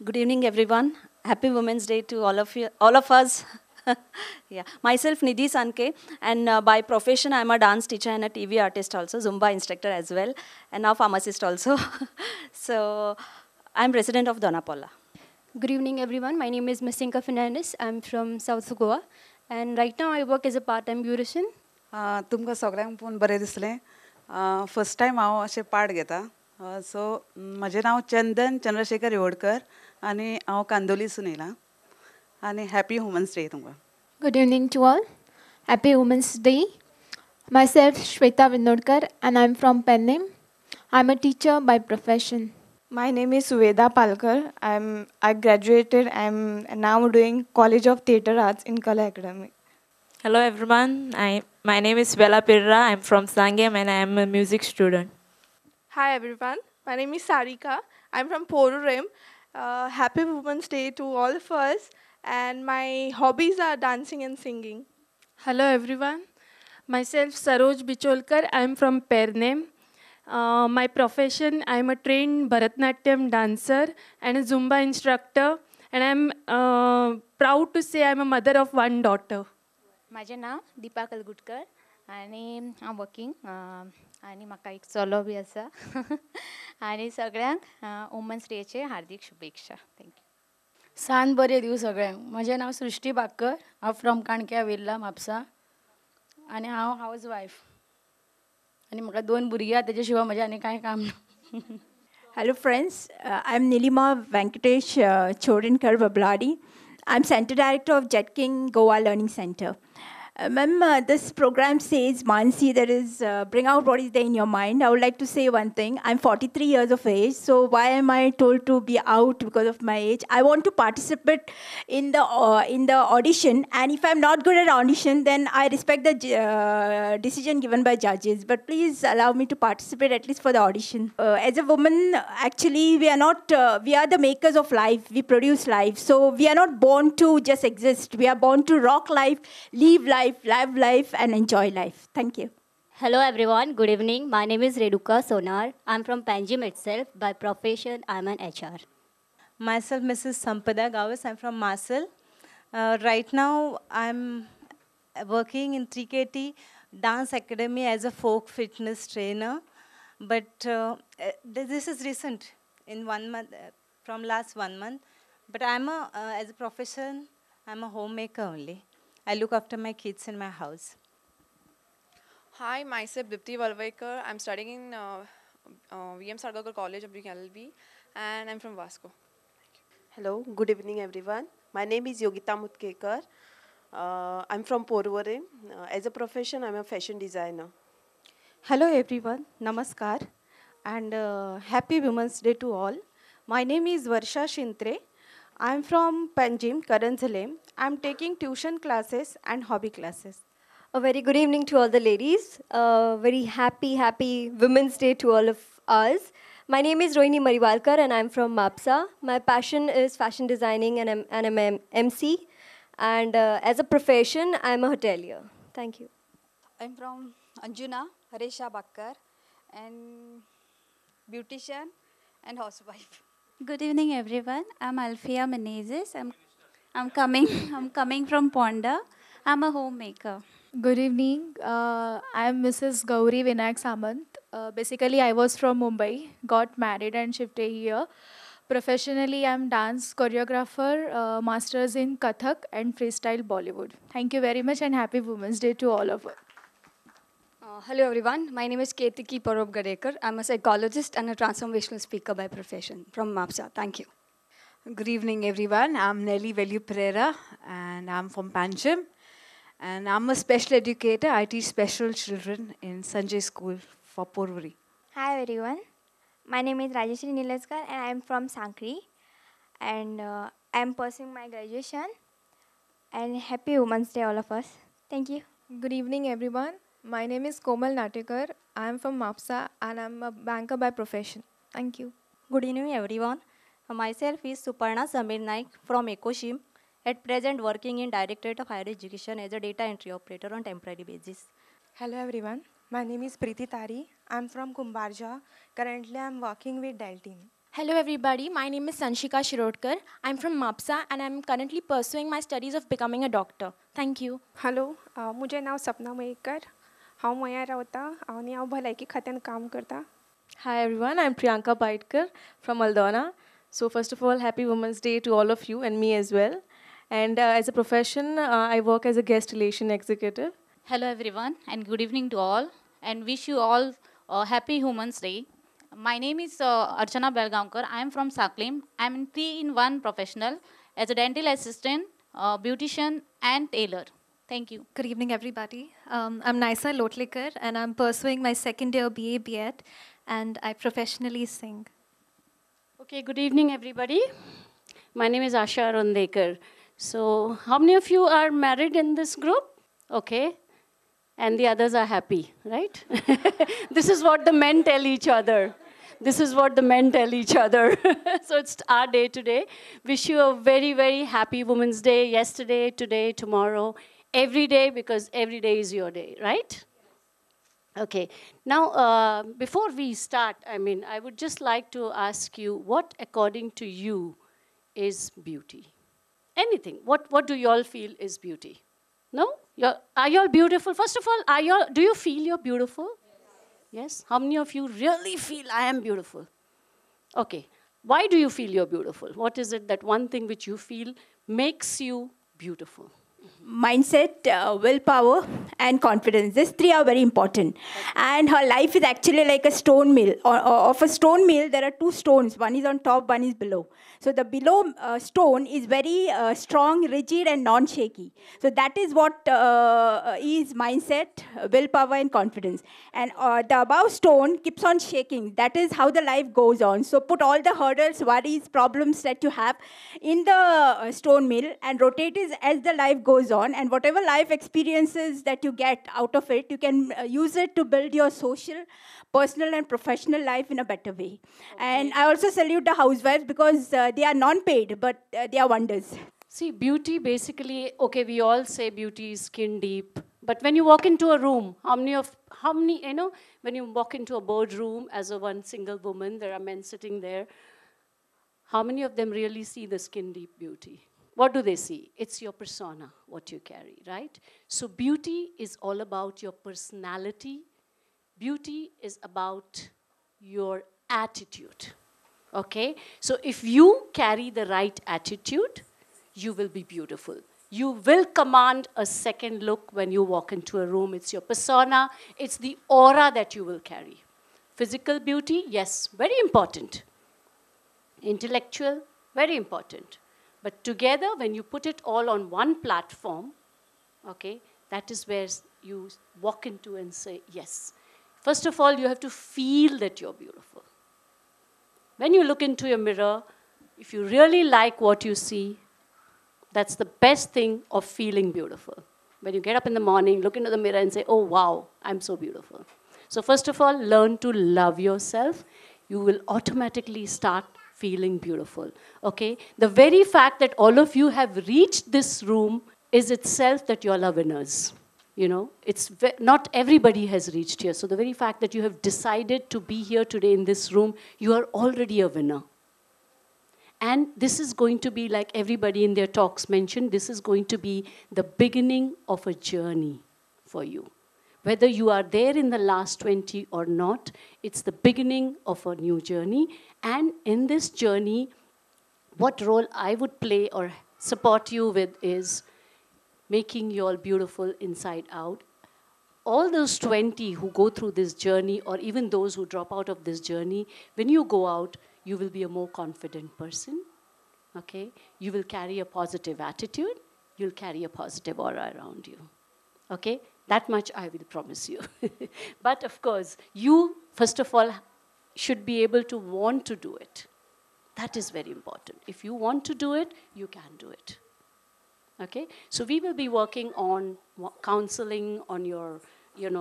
Good evening, everyone. Happy Women's Day to all of you, all of us. Yeah, myself Nidhi Sanke, and by profession I'm a dance teacher and a TV artist also, Zumba instructor as well, and now pharmacist also. So I'm resident of Donapola. Good evening, everyone. My name is Masinka Fernandez. I'm from South Goa, and right now I work as a part-time beautician. तुमकां सगळ्यांक पळोवन बरें दिसलें. First time हांव अशें part घेता. सो म्हजें नांव चंदन चंद्रशेखर येवडकर आनी हांव कांदोलीसून येयलां. आनी हॅपी वुमन्स डे तुमकां. Good evening to all. Happy Women's Day. Myself Shweta Vinodkar and I'm from Pennim. I'm a teacher by profession. My name is Suveda Palkar. I graduated. I'm now doing College of Theatre Arts in Kala Academy. Hello everyone. My name is Bella Pirra. I'm from Sangam and I am a music student. Hi everyone. My name is Sarika. I'm from Porurem. Happy Women's Day to all of us. And my hobbies are dancing and singing. Hello everyone. Myself Saroj Bicholkar. I'm from Pernem. My profession, I'm a trained Bharatnatyam dancer and a Zumba instructor. And I'm proud to say I'm a mother of one daughter. माझें नांव दीपा कलगुटकर आनी हांव working आनी म्हाका एक चलो B आसा आनी सगळ्यांक वुमन्स डेचे हार्दिक शुभेच्छा. थँक्यू. सान बरें दिवं सगळ्यांक. म्हजें नांव सृश्टी बाकर. हांव फ्रॉम काणक्या वेल्ला म्हापसा आनी हांव हावज वायफ आनी म्हाका 2 भुरगीं आसा तेजे शिवाय म्हजें आनी कांय काम ना. Hello friends, I'm Nilima Venkatesh Chodinkar Babladi. I'm Center Director of Jet King Goa Learning Center. Ma'am, this program says, Maanasi, that is, bring out what is there in your mind. I would like to say one thing. I'm 43 years of age, so why am I told to be out because of my age? I want to participate in the audition, and if I'm not good at audition, then I respect the decision given by judges. But please allow me to participate at least for the audition. As a woman, actually, we are not, we are the makers of life. We produce life. So we are not born to just exist. We are born to rock life, live life, and enjoy life. Thank you. Hello everyone, good evening. My name is Reduka Sonar. I'm from Panjim itself. By profession, I'm an HR. Myself, Mrs. Sampada Gavas. I'm from Marcel. Right now, I'm working in 3KT Dance Academy as a folk fitness trainer. But this is recent, in 1 month, from last 1 month. But I'm as a profession, I'm a homemaker only. I look after my kids in my house. Hi, myself Dipti Valvaikar. I'm studying in VM Sargakar College of LLB and I'm from Vasco. Hello, good evening everyone. My name is Yogita Mutkekar. I'm from Porvorim. As a profession, I'm a fashion designer. Hello everyone, Namaskar and Happy Women's Day to all. My name is Varsha Shintre. I'm from Panjim, Karanzalem. I'm taking tuition classes and hobby classes. A very good evening to all the ladies. Very happy Women's Day to all of us. My name is Rohini Mariwalkar and I'm from Mapsa. My passion is fashion designing and I'm an MC. And as a profession, I'm a hotelier. Thank you. I'm from Anjuna Haresha Bakkar and beautician and housewife. Good evening, everyone. I'm Alfia Menezes. I'm coming from Ponda. I'm a homemaker. Good evening. I'm Mrs. Gauri Vinayak Samant. Basically, I was from Mumbai, got married and shifted here. Professionally, I'm dance choreographer, masters in Kathak and freestyle Bollywood. Thank you very much and happy Women's Day to all of us. Hello everyone, my name is Ketiki Parab Gadekar. I'm a psychologist and a transformational speaker by profession from MAPSA. Thank you. Good evening everyone, I'm Nelly Velu Pereira and I'm from Panjim and I'm a special educator. I teach special children in Sanjay School for Porvuri. Hi everyone, my name is Rajeshri Nilaskar and I'm from Sankri and I'm pursuing my graduation and happy Women's Day all of us. Thank you. Good evening everyone. My name is Komal Natekar. I am from Mapsa and I am a banker by profession. Thank you. Good evening, everyone. Myself is Suparna Samir Naik from Ecoshim. At present, working in Directorate of Higher Education as a data entry operator on temporary basis. Hello everyone, my name is Preeti Tari. I'm from Kumbarja. Currently I'm working with Dell team. Hello everybody, my name is Sanshika Shirodkar. I'm from MAPSA and I'm currently pursuing my studies of becoming a doctor. Thank you. Hello म्हजें नांव सपना मयेकर हांव मयां रावतां आनी हांव भलायकी खात्यान काम करतां. Hi everyone, I'm Priyanka Paitkar from Aldona. So first of all, happy Women's Day to all of you and me as well. And as a profession, I work as a guest relation executive. Hello everyone and good evening to all and wish you all a happy Women's Day. My name is Archana Belgaonkar. I am from Saklim. I am in 3-in-1 professional as a dental assistant, beautician and tailor. Thank you. Good evening, everybody. I'm Naisa Lotlekar, and I'm pursuing my second year BA B.Ed, and I professionally sing. Okay, good evening, everybody. My name is Asha Rondekar. So, how many of you are married in this group? Okay. And the others are happy, right? This is what the men tell each other. This is what the men tell each other. So it's our day today. Wish you a very, very happy Women's Day. Yesterday, today, tomorrow, every day, because every day is your day, right? Okay. Now, before we start, I would just like to ask you, what according to you is beauty? Anything. What do you all feel is beauty? No? Are you all beautiful? First of all, do you feel you're beautiful? Yes? How many of you really feel I am beautiful? Okay. Why do you feel you're beautiful? What is it that one thing which you feel makes you beautiful? Mindset, willpower, and confidence. These three are very important. And her life is actually like a stone mill. Of a stone mill, there are two stones. One is on top, one is below. So the below stone is very strong, rigid, and non-shaky. So that is what is mindset, willpower, and confidence. And the above stone keeps on shaking. That is how the life goes on. So put all the hurdles, worries, problems that you have in the stone mill and rotate it as the life goes on, and whatever life experiences that you get out of it, you can use it to build your social, personal, and professional life in a better way. Okay. And I also salute the housewives because they are non-paid, but they are wonders. See, beauty basically, okay, we all say beauty is skin deep, but when you walk into a room, how many, when you walk into a boardroom as a one single woman, there are men sitting there, how many of them really see the skin deep beauty? What do they see? It's your persona, what you carry, right? So beauty is all about your personality. Beauty is about your attitude, okay? So if you carry the right attitude, you will be beautiful. You will command a second look when you walk into a room. It's your persona. It's the aura that you will carry. Physical beauty, yes, very important. Intellectual, very important. But together, when you put it all on one platform, okay, that is where you walk into and say, yes. First of all, you have to feel that you're beautiful. When you look into your mirror, if you really like what you see, that's the best thing of feeling beautiful. When you get up in the morning, look into the mirror and say, oh, wow, I'm so beautiful. So first of all, learn to love yourself. You will automatically start feeling beautiful, okay? The very fact that all of you have reached this room is itself that you all are winners. You know, not everybody has reached here. So the very fact that you have decided to be here today in this room, you are already a winner. And this is going to be, like everybody in their talks mentioned, this is going to be the beginning of a journey for you. Whether you are there in the last 20 or not, it's the beginning of a new journey. And in this journey, what role I would play or support you with is making you all beautiful inside out. All those 20 who go through this journey, or even those who drop out of this journey, when you go out, you will be a more confident person, okay? You will carry a positive attitude. You'll carry a positive aura around you, okay? That much I will promise you. But of course, you, first of all, should be able to want to do it. That is very important. If you want to do it, you can do it. Okay? So we will be working on counseling on your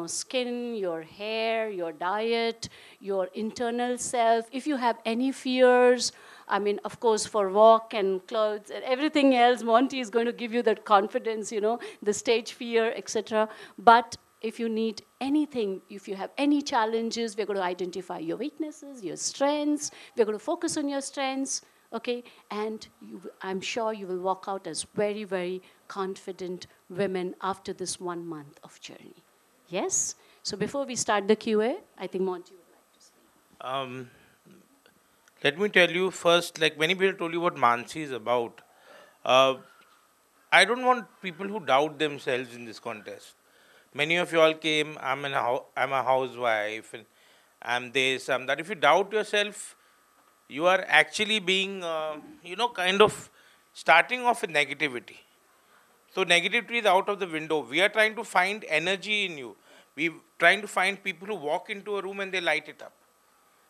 skin, your hair, your diet, your internal self. If you have any fears, of course, for walk and clothes and everything else, Monty is going to give you that confidence, the stage fear, etc. But if you need anything, if you have any challenges, we're going to identify your weaknesses, your strengths. We're going to focus on your strengths, okay? And I'm sure you will walk out as very, very confident women after this 1 month of journey. Yes? So before we start the QA, I think Monty would like to speak. Let me tell you first, like many people told you what Maanasi is about. I don't want people who doubt themselves in this contest. Many of you all came, I'm a housewife, and I'm this, I'm that. If you doubt yourself, you are actually being, kind of starting off with negativity. So negativity is out of the window. We are trying to find energy in you. We're trying to find people who walk into a room and they light it up.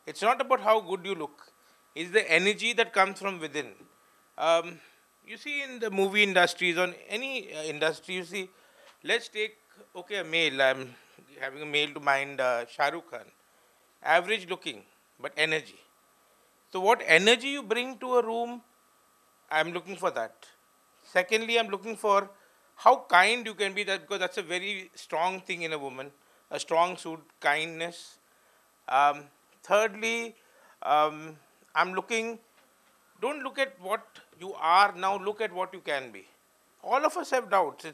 It's not about how good you look. It's the energy that comes from within. You see in the movie industries, on any industry, you see, let's take, okay, a male. I'm having a male to mind, Shah Rukh Khan. Average looking, but energy. So what energy you bring to a room, I'm looking for that. Secondly, I'm looking for how kind you can be, that because that's a very strong thing in a woman, a strong suit, kindness. Thirdly, I'm looking, don't look at what you are now, look at what you can be. All of us have doubts.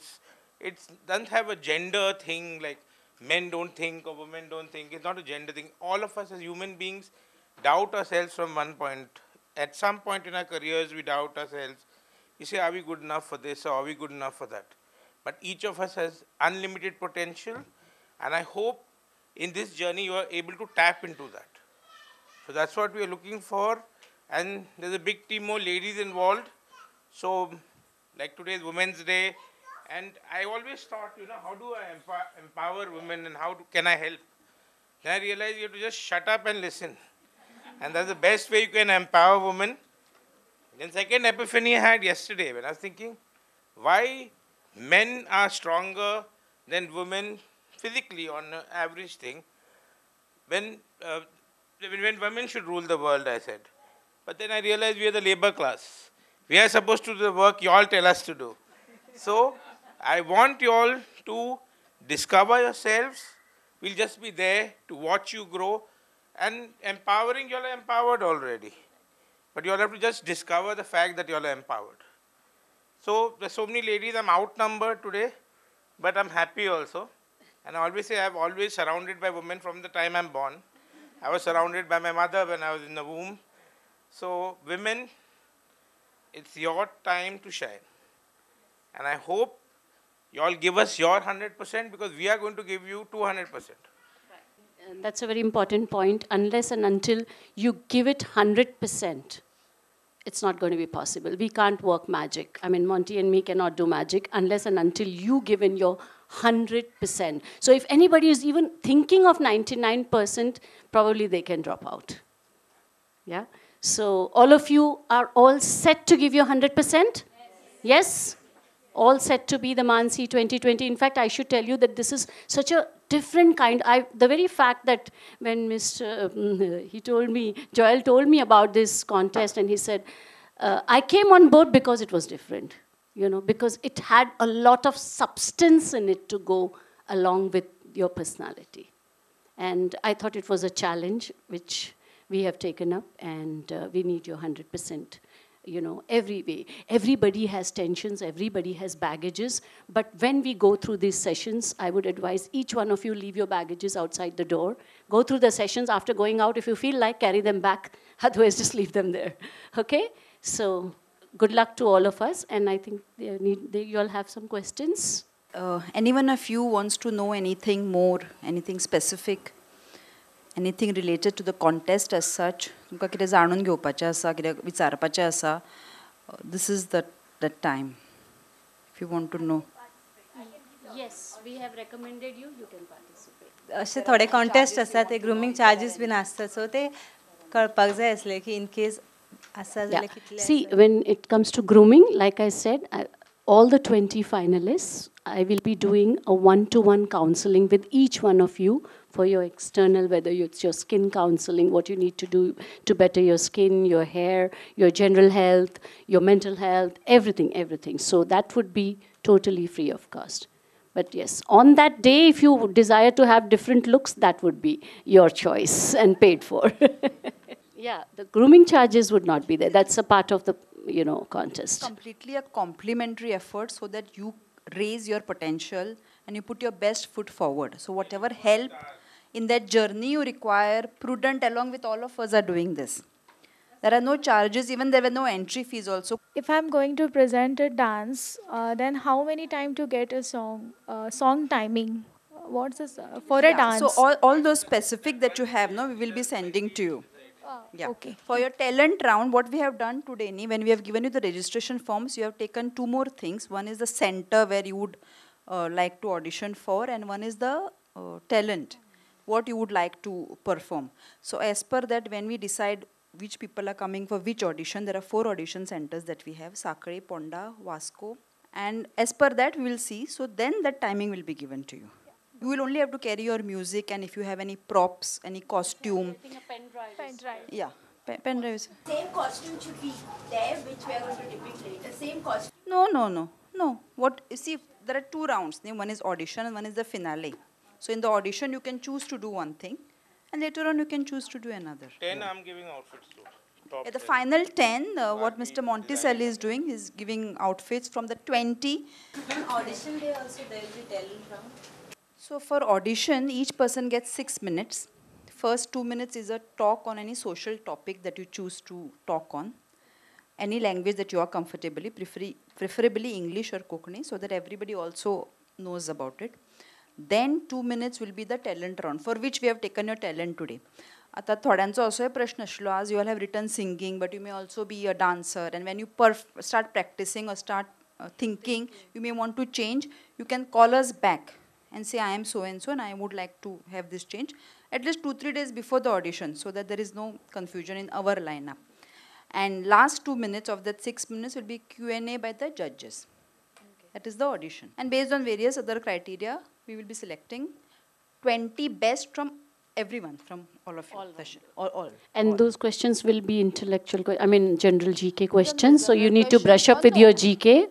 It doesn't have a gender thing, like men don't think or women don't think. It's not a gender thing. All of us as human beings doubt ourselves from one point. At some point in our careers, we doubt ourselves. You say, are we good enough for this or are we good enough for that? But each of us has unlimited potential, and I hope in this journey you are able to tap into that. So that's what we are looking for, and there's a big team more ladies involved. So like today is Women's Day, and I always thought, how do I empower women and can I help? Then I realized you have to just shut up and listen. And that's the best way you can empower women. Then second epiphany I had yesterday when I was thinking, why men are stronger than women physically on an average thing, when women should rule the world, I said. But then I realized we are the labor class. We are supposed to do the work you all tell us to do. So I want you all to discover yourselves. We'll just be there to watch you grow. And empowering, you all are empowered already. But you all have to just discover the fact that you all are empowered. So there's so many ladies, I'm outnumbered today, but I'm happy also. And I always say I'm always surrounded by women from the time I'm born. I was surrounded by my mother when I was in the womb. So women, it's your time to shine. And I hope you all give us your 100% because we are going to give you 200%. And that's a very important point. Unless and until you give it 100%, it's not going to be possible. We can't work magic. I mean, Monty and me cannot do magic unless and until you give in your 100%. So if anybody is even thinking of 99%, probably they can drop out. Yeah? So all of you are all set to give your 100%? Yes? All set to be the Maanasi 2020. In fact, I should tell you that this is such a different kind. The very fact that when Joel told me about this contest, and he said, I came on board because it was different, because it had a lot of substance in it to go along with your personality. And I thought it was a challenge which we have taken up, and we need your 100%. Every way. Everybody has tensions, everybody has baggages, but when we go through these sessions, I would advise each one of you leave your baggages outside the door. Go through the sessions. After going out, if you feel like, carry them back. Otherwise, just leave them there. Okay? So, good luck to all of us, and I think you all have some questions. Anyone of you wants to know anything more, anything specific? Anything related to the contest as such? तुमकां कितें जाणून घेवपाचें आसा, कितें विचारपाचें आसा? This is the time. If you want to know. Yes, we have recommended you. You can participate. असे थोडे contest आसा ते ग्रुमींग चार्जीस बीन आसता सो ते कळपाक जाय आसले की इन केस आसा जाल्यार कितले. See, when it comes to grooming, like I said, all the 20 finalists, I will be doing a one-to-one counseling with each one of you for your external, whether it's your skin counseling, what you need to do to better your skin, your hair, your general health, your mental health, everything. So that would be totally free of cost. But yes, on that day, if you desire to have different looks, that would be your choice and paid for. Yeah, the grooming charges would not be there. That's a part of the, contest. Completely a complementary effort so that you raise your potential and you put your best foot forward. So whatever help in that journey you require, Prudent along with all of us are doing this. There are no charges, even there were no entry fees also. If I'm going to present a dance, then how many time to get a song? Song timing. What's this for a dance? So all those specific that you have, no, we will be sending to you. Yeah. Okay. For your talent round, what we have done today, when we have given you the registration forms, you have taken two more things. One is the center where you would like to audition for, and one is the talent, what you would like to perform. So as per that, when we decide which people are coming for which audition, there are 4 audition centers that we have: Sakari, Ponda, Vasco, and as per that we will see. So then that timing will be given to you. You will only have to carry your music, and if you have any props, any costume. Pen drive. Yeah, pen drives. Same costume should be there, which we are going to depict later. Same costume. No. What you see, there are 2 rounds. One is audition and one is the finale. So in the audition, you can choose to do one thing, and later on you can choose to do another. 10 I'm giving outfits to. At the final 10, what Mr. Monticelli is doing is giving outfits from the 20. On audition day also there will be talent round. So for audition, each person gets 6 minutes. First 2 minutes is a talk on any social topic that you choose to talk on. Any language that you are comfortably, preferably English or Konkani, so that everybody also knows about it. Then 2 minutes will be the talent round, for which we have taken your talent today. आता थोड्यांचो असोय प्रश्न आशिल्लो, as you all have written singing, but you may also be a dancer, and when you start practicing or start thinking, you may want to change, you can call us back and say, I am so and so and I would like to have this change at least 2-3 days before the audition, so that there is no confusion in our lineup. And last 2 minutes of that 6 minutes will be Q&A by the judges. That is the audition. And based on various other criteria, we will be selecting 20 best from everyone, from all of you. All. And those questions will be general GK questions. So you need to brush up with your GK.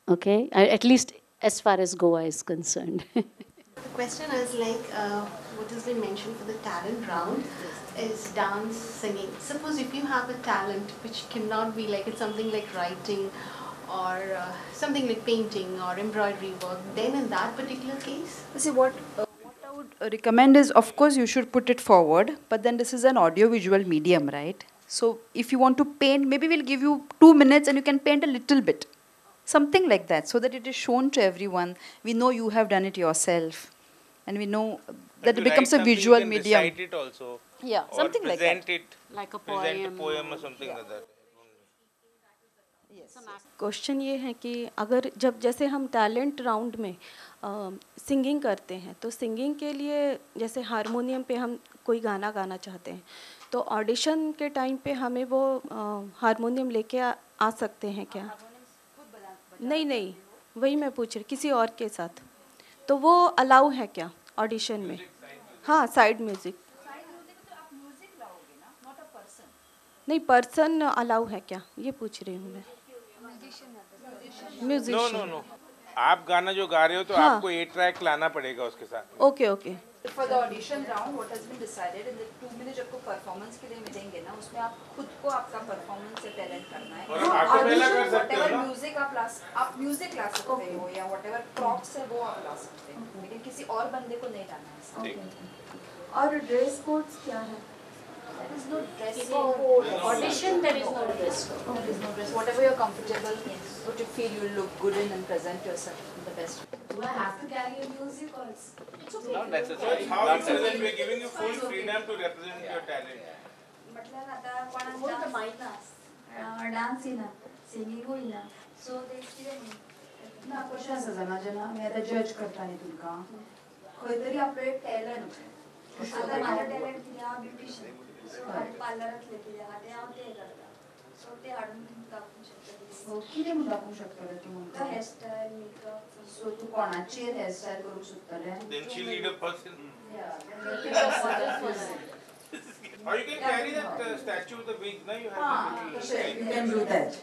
Okay, at least as far as Goa is concerned. The question is what has been mentioned for the talent round is dance, singing. Suppose if you have a talent which cannot be it's something like writing or something like painting or embroidery work, then in that particular case? See, what I would recommend is, of course, you should put it forward, but then this is an audio-visual medium, right? So if you want to paint, maybe we'll give you 2 minutes and you can paint a little bit. Something like that, so that it is shown to everyone. We know you have done it yourself, and we know that it becomes a visual medium. Recite it also. Yeah, something like that. Present it. Like a present a poem or something like that. Question ये है कि अगर जैसे हम talent round में singing करते हैं, तो सिंगिंग के लिए जैसे हारमोनियम पे हम कोई गाना गाना चाहते हैं, तो ऑडिशन के टाइम पे हमें वो हारमोनियम लेके आ सकते हैं क्या? नहीं, वही मैं पूछ रही, किसी और के साथ, तो वो अलाउ है क्या ऑडिशन में? हाँ, साइड म्यूजिक। नहीं, पर्सन अलाउ है क्या, ये पूछ रही हूँ मैं। म्यूजिशियन। नो, आप गाना जो गा रहे हो तो आपको 8 ट्रैक लाना पड़ेगा उसके साथ। Okay. For the audition round, what has been decided in the 2 minutes आपको परफॉर्मेंस के लिए मिलेंगे ना, उसमें आप खुद को आपका परफॉर्मेंस से टैलेंट करना है। whatever म्यूजिक आप म्यूजिक ला सकते हो, या whatever प्रॉप्स है वो आप ला सकते हो, लेकिन किसी और बंदे को नहीं लाना है। और ड्रेस कोड्स क्या है? There is no dress code. Audition, there is no dress code. There is no dress. Whatever you're comfortable, what you feel you look good in, and present yourself in the best way. Do I have to carry a music or it's okay? Not necessary. How it is that we are giving you full freedom to represent your talent. म्हटलं आता कोणाला dance येना, singing होईना, सो ते experience ना कशें आसा जाणा, जेन्ना आमी आतां जज करता न्ही तुमकां, खंय तरी आपलो एक टॅलंट आता माझं टॅलेंट कितें हांव ब्युटिशियन, सो हांव पार्लरांतलें कितें आहा तें हांव तें करता, सो तें हाडून दाखोवंक शकता। कितें म्हूण दाखोवंक शकतलें तूं म्हणटा? हेअरस्टायल, मेकअप, सो तूं कोणाचेर हेअरस्टायल करूंक सोदतलें? Then she'll need a person. Or you can carry that statue with the wings. Now you have you can do that.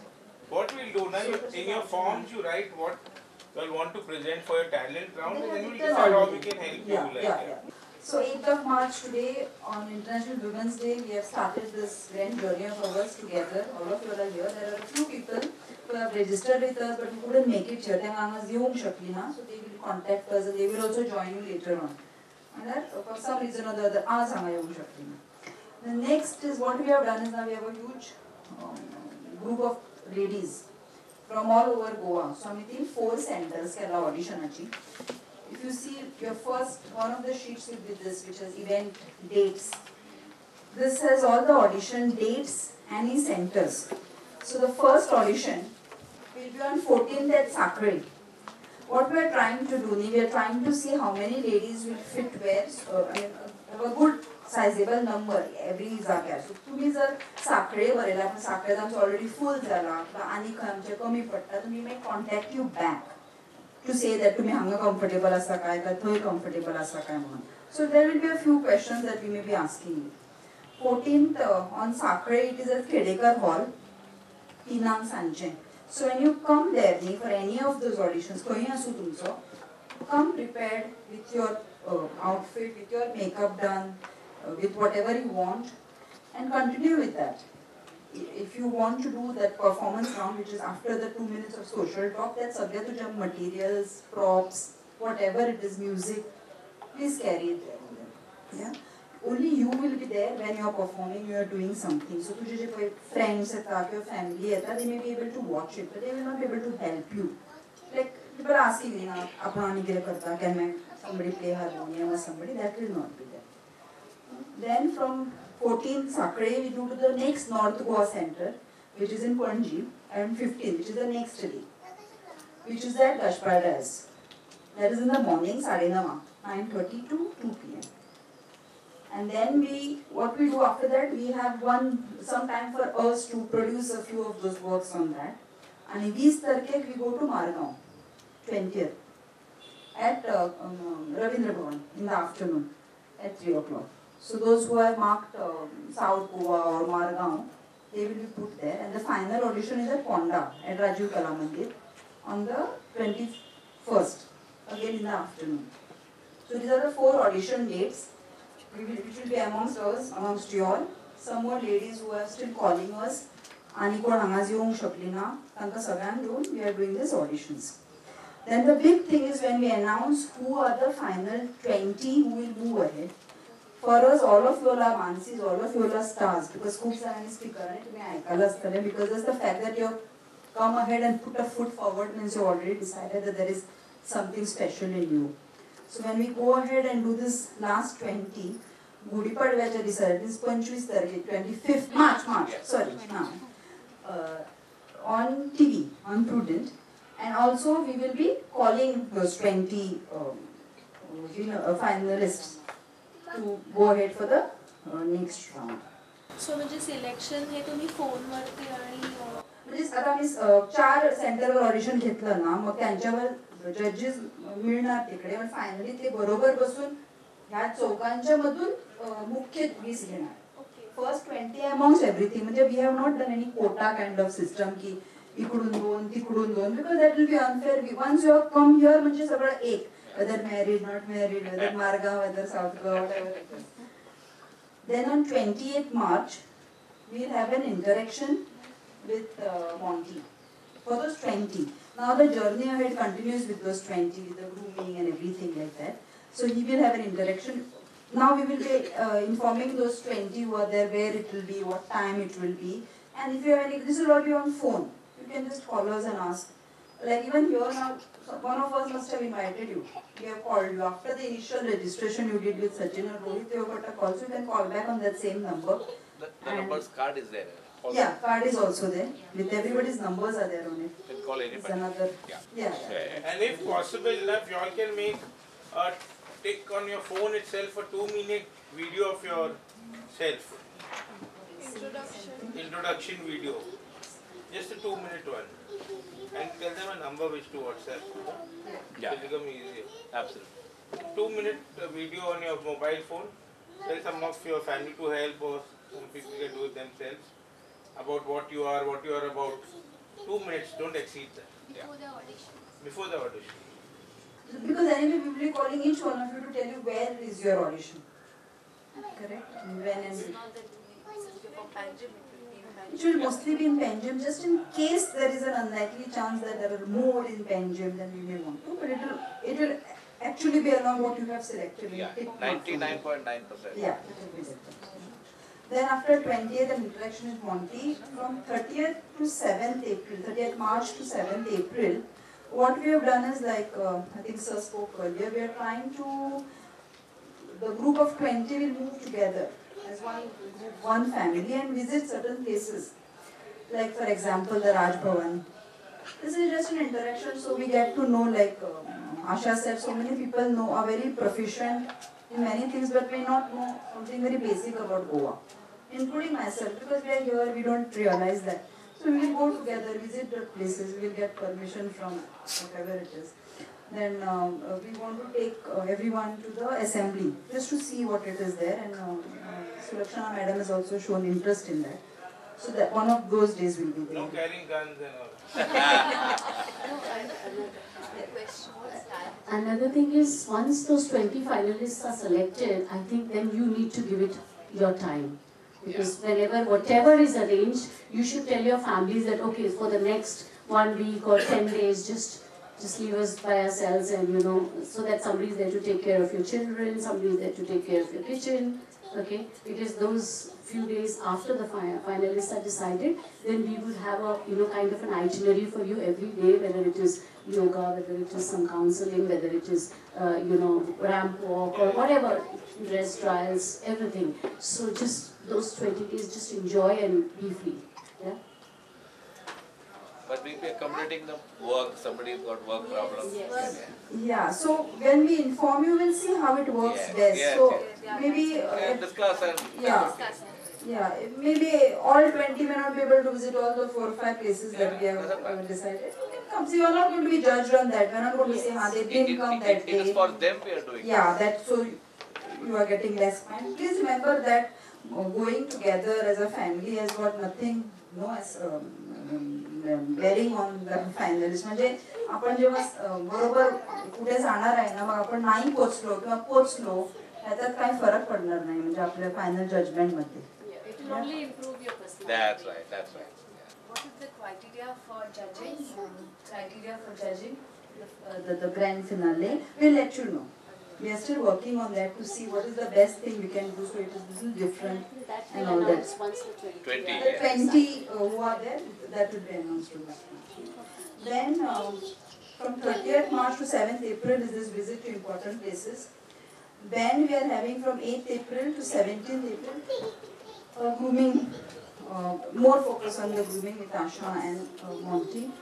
What we'll do now, in your forms you write what you all want to present for your talent round, and then we'll decide how we can help you. So 8th of March today, on International Women's Day, we have started this grand journey of ours together. All of you are here. There are a few people who have registered with us, but who couldn't make it here. So they will contact us and they will also join you later on. And for some reason or the other, the next is what we have done is now we have a huge group of ladies from all over Goa. So I'm in 4 centers for audition. If you see your first, one of the sheets will be this, which has event dates. This has all the audition dates and in centers. So the first audition will be on 14th at Sakre. What we are trying to do, we are trying to see how many ladies will fit where. A good sizable number every जाग्यार. So तुम्ही जर साखळे भरला पण साखळे आमचं already full झाला आणि आमचे कमी पडटा, we may contact you back to say that तुम्ही हांगा comfortable आसा काय का थंय comfortable आसा काय म्हणून. So there will be a few questions that we may be asking you. 14th on Sakre, it is at Khedekar Hall, Tinang Sanche. So when you come there for any of those auditions, come prepared with your outfit, with your makeup done, with whatever you want, and continue with that. If you want to do that performance round, which is after the 2 minutes of social talk, that's subject to jump materials, props, whatever it is, music, please carry it there. Yeah? Only you will be there when you are performing, you are doing something. So your friends, your family, they may be able to watch it, but they will not be able to help you. Like people are asking me, can somebody play harmonium or somebody? That will not be there. Then from 14th Sakre, we do to the next North Goa Center, which is in Panji, and 15th, which is the next day, which is at Gashpadas. That is in the morning, 9:30 to 2 p.m. And then what we do after that, we have some time for us to produce a few of those works on that. And 20 Tarkek, we go to Margaon, 20th, at Ravindra Bhavan in the afternoon at 3 o'clock. So those who have marked South Goa or Margaon, they will be put there. And the final audition is at Ponda at Rajiv Kala Mandir on the 21st, again in the afternoon. So these are the 4 audition dates. Which will be amongst us, amongst you all. Some more ladies who are still calling us. Ani kon hangas yung shaklina, tanka sagan doon, we are doing these auditions. Then the big thing is when we announce who are the final 20 who will move ahead. For us, all of you all are Maansis, all of you all are stars. Because खूप जणांनी speaker because that's the fact that you have come ahead and put a foot forward means you already decided that there is something special in you. So when we go ahead and do this last 20, Gudi Padwacha decided this 25th March, on TV, on Prudent. And also we will be calling those 20 finalists to go ahead for the next round. So म्हणजे selection हे तुम्ही फोनवरती आणि म्हणजे आता मी 4 सेंटरवर audition घेतलं ना मग त्यांच्यावर जजेस मिळणार तिकडे पण फायनली ते बरोबर बसून ह्या चौकांच्या मधून मुख्य 20 घेणार फर्स्ट 20 अमॉंग्स्ट एव्हरीथिंग म्हणजे we have not done any quota kind of system की इकडून 2 तिकडून 2 because that will be unfair once you have come here म्हणजे सगळं एक whether married, not married, whether Marga, whether South Goa, whatever. Then on 28th March, we'll have an interaction with Monty for those 20. Now the journey ahead continues with those 20, with the grooming and everything like that. So he will have an interaction. Now we will be informing those 20 who are there, where it will be, what time it will be. And if you have any, this will all be on phone. You can just call us and ask. Like even here now, one of us must have invited you. We have called you. After the initial registration you did with Sachin or Rohit, you got a call. So you can call back on that same number. The number's card is there. Yeah, card is also there. With everybody's numbers are there on it. You can call anybody. It's another, yeah. And if possible enough, you all can make take on your phone itself a 2-minute video of yourself. Introduction video. Just a 2-minute one. And tell them a number which to WhatsApp. It will become easier. Absolutely. 2-minute video on your mobile phone. Tell some of your family to help or some people can do it themselves. About what you are about. 2 minutes, don't exceed that. Before the auditions. Before the audition. Because anyway, we will be calling each one of you to tell you where is your audition. Correct? When and it will mostly be in Panjim, just in case there is an unlikely chance that there are more in Panjim than we may want to, but it will actually be along what you have selected. Yeah, 99.9%. Yeah, it will be that. Then after 20th, an interaction with Monty, from 30th to 7th April, 30th March to 7th April, what we have done is like, I think Sir spoke earlier, we are trying to, the group of 20 will move together as one group, one family and visit certain places. Like for example, the Raj Bhavan. This is just an interaction, so we get to know, like Asha said, so many people know, are very proficient in many things, but may not know something very basic about Goa. Including myself, because we are here, we don't realize that. So we will go together, visit the places, we will get permission from whatever it is. Then we want to take everyone to the assembly, just to see what it is there, and Sulakshana madam has also shown interest in that. So that one of those days will be there. No carrying guns and all. Another thing is, once those 20 finalists are selected, I think then you need to give it your time. Because whenever, whatever is arranged, you should tell your families that, okay, for the next 1 week or 10 days, just leave us by ourselves, and you know, so that somebody is there to take care of your children, somebody is there to take care of your kitchen, okay? It is those few days after the finalists are decided, then we would have a, you know, kind of an itinerary for you every day, whether it is yoga, whether it is some counseling, whether it is, you know, ramp walk or whatever, dress trials, everything. So just those 20 days, just enjoy and be free. Yeah? But we are accommodating the work, somebody's got work problems. Yes. Yeah, so when we inform you, we'll see how it works best. So maybe discuss and yeah, maybe all 20 may not be able to visit all the 4 or 5 places that we have decided. So you are not going to be judged on that. We are not going to say, they didn't come that day. It is for them we are doing. Yeah, that, so you are getting less fine. Please remember that going together as a family has got nothing, bearing on the finalist. म्हणजे आपण जेव्हा बरोबर कुठे जाणार आहे ना, मग आपण नाही पोचलो किंवा पोचलो त्याच्यात काही फरक पडणार नाही म्हणजे आपल्या फायनल जजमेंट मध्ये. It will only improve your personality. That's right, that's right. What is the criteria for judging? The grand finale, we'll let you know. We are still working on that to see what is the best thing we can do, so it is a little different and all that. The 20 who are there, that will be announced to us. Then from 30th March to 7th April is this visit to important places. Then we are having from 8th April to 17th April grooming, more focus on the grooming with Asha and Monty.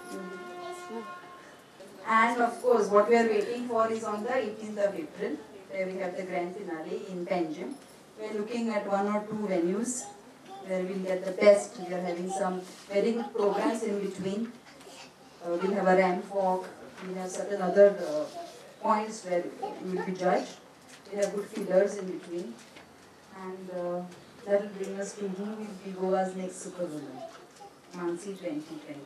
And of course, what we are waiting for is on the 18th of April, where we have the grand finale in Panjim. We are looking at 1 or 2 venues where we'll get the best. We are having some very good programs in between. We'll have a ramp walk. We'll have certain other points where we will be judged. We have good fillers in between. And that will bring us to who will be Goa's next superwoman, Maanasi 2020.